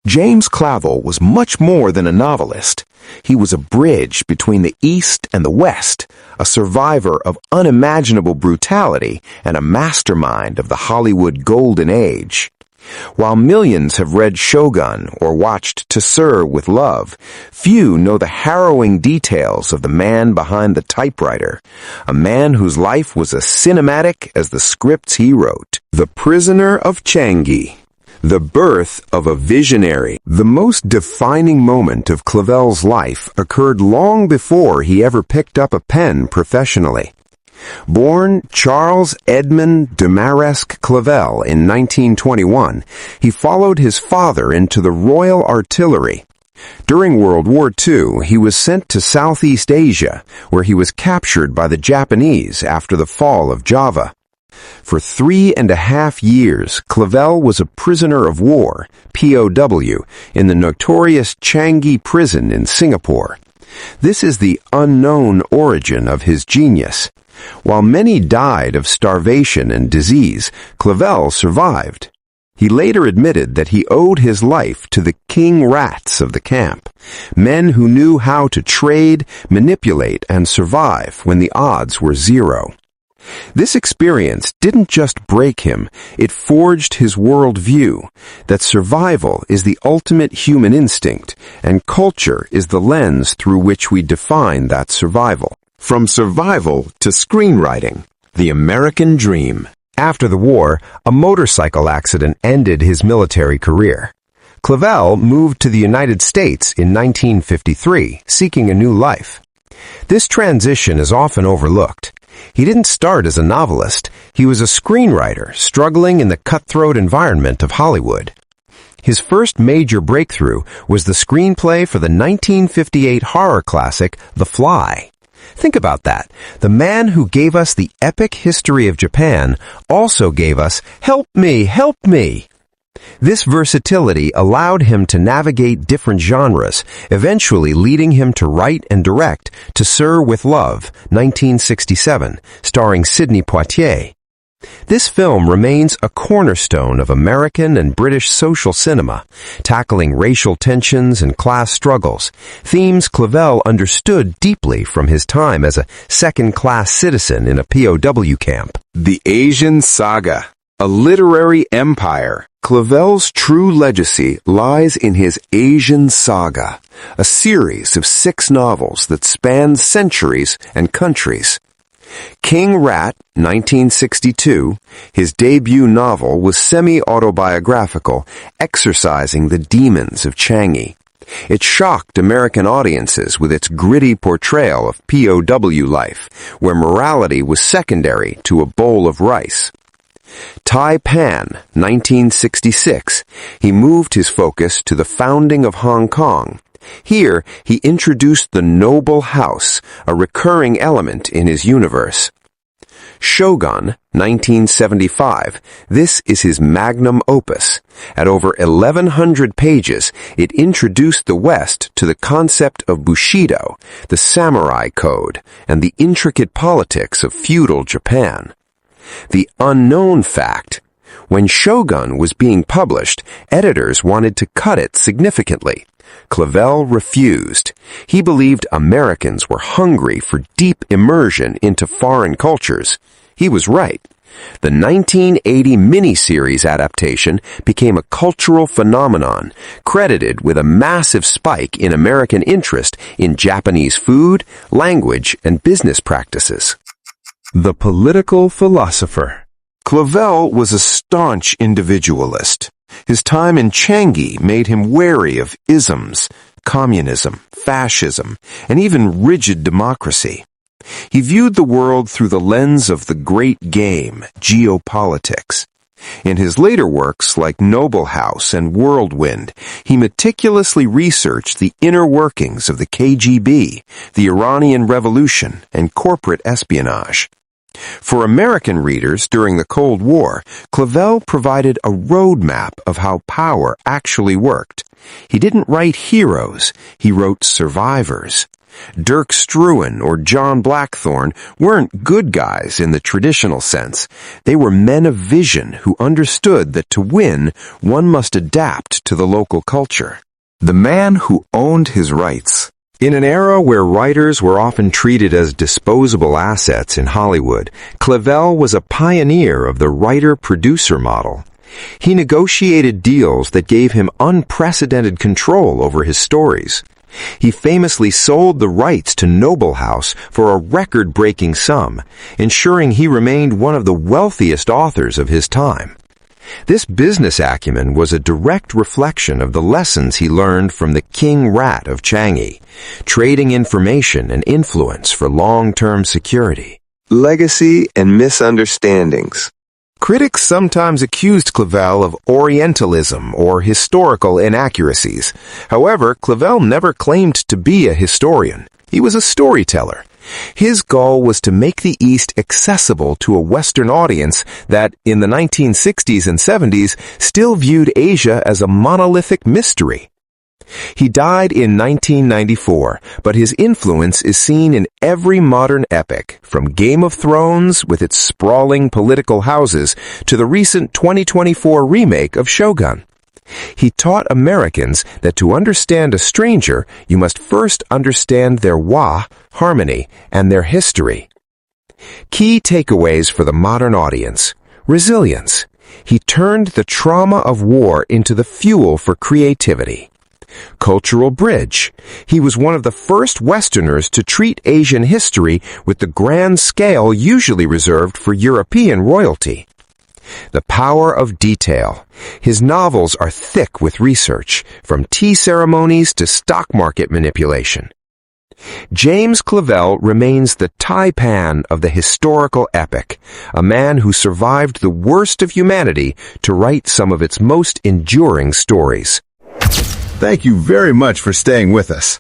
James Clavell was much more than a novelist. He was a bridge between the East and the West, a survivor of unimaginable brutality and a mastermind of the Hollywood Golden Age. While millions have read Shogun or watched To Sir with Love, few know the harrowing details of the man behind the typewriter, a man whose life was as cinematic as the scripts he wrote. The Prisoner of Changi. The birth of a visionary. The most defining moment of Clavell's life occurred long before he ever picked up a pen professionally. Born Charles Edmond Demaresque Clavell in 1921, he followed his father into the Royal Artillery. During World War II, he was sent to Southeast Asia, where he was captured by the Japanese after the fall of Java. For 3.5 years, Clavell was a prisoner of war, POW, in the notorious Changi prison in Singapore. This is the unknown origin of his genius. While many died of starvation and disease, Clavell survived. He later admitted that he owed his life to the king rats of the camp, men who knew how to trade, manipulate, and survive when the odds were zero. This experience didn't just break him, it forged his worldview, that survival is the ultimate human instinct, and culture is the lens through which we define that survival. From survival to screenwriting, the American dream. After the war, a motorcycle accident ended his military career. Clavell moved to the United States in 1953, seeking a new life. This transition is often overlooked. He didn't start as a novelist. He was a screenwriter, struggling in the cutthroat environment of Hollywood. His first major breakthrough was the screenplay for the 1958 horror classic, The Fly. Think about that. The man who gave us the epic history of Japan also gave us Help Me, Help Me! This versatility allowed him to navigate different genres, eventually leading him to write and direct To Sir with Love, 1967, starring Sidney Poitier. This film remains a cornerstone of American and British social cinema, tackling racial tensions and class struggles, themes Clavell understood deeply from his time as a second-class citizen in a POW camp. The Asian Saga. A literary empire. Clavell's true legacy lies in his Asian Saga, a series of 6 novels that span centuries and countries. King Rat, 1962, his debut novel, was semi-autobiographical, exorcising the demons of Changi. It shocked American audiences with its gritty portrayal of POW life, where morality was secondary to a bowl of rice. Taipan, 1966, he moved his focus to the founding of Hong Kong. Here, he introduced the noble house, a recurring element in his universe. Shogun, 1975, this is his magnum opus. At over 1,100 pages, it introduced the West to the concept of Bushido, the samurai code, and the intricate politics of feudal Japan. The unknown fact. When Shogun was being published, editors wanted to cut it significantly. Clavell refused. He believed Americans were hungry for deep immersion into foreign cultures. He was right. The 1980 miniseries adaptation became a cultural phenomenon, credited with a massive spike in American interest in Japanese food, language, and business practices. The political philosopher. Clavell was a staunch individualist. His time in Changi made him wary of isms, communism, fascism, and even rigid democracy. He viewed the world through the lens of the great game, geopolitics. In his later works like Noble House and Whirlwind, he meticulously researched the inner workings of the KGB, the Iranian Revolution, and corporate espionage. For American readers during the Cold War, Clavell provided a roadmap of how power actually worked. He didn't write heroes, he wrote survivors. Dirk Struan or John Blackthorne weren't good guys in the traditional sense. They were men of vision who understood that to win, one must adapt to the local culture. The man who owned his rights. In an era where writers were often treated as disposable assets in Hollywood, Clavell was a pioneer of the writer-producer model. He negotiated deals that gave him unprecedented control over his stories. He famously sold the rights to Noble House for a record-breaking sum, ensuring he remained one of the wealthiest authors of his time. This business acumen was a direct reflection of the lessons he learned from the King Rat of Changi, trading information and influence for long-term security. Legacy and misunderstandings. Critics sometimes accused Clavell of Orientalism or historical inaccuracies. However, Clavell never claimed to be a historian. He was a storyteller. His goal was to make the East accessible to a Western audience that, in the 1960s and 70s, still viewed Asia as a monolithic mystery. He died in 1994, but his influence is seen in every modern epic, from Game of Thrones with its sprawling political houses to the recent 2024 remake of Shogun. He taught Americans that to understand a stranger, you must first understand their wa, harmony, and their history. Key takeaways for the modern audience. Resilience. He turned the trauma of war into the fuel for creativity. Cultural bridge. He was one of the first Westerners to treat Asian history with the grand scale usually reserved for European royalty. The power of detail. His novels are thick with research, from tea ceremonies to stock market manipulation. James Clavell remains the taipan of the historical epic, a man who survived the worst of humanity to write some of its most enduring stories. Thank you very much for staying with us.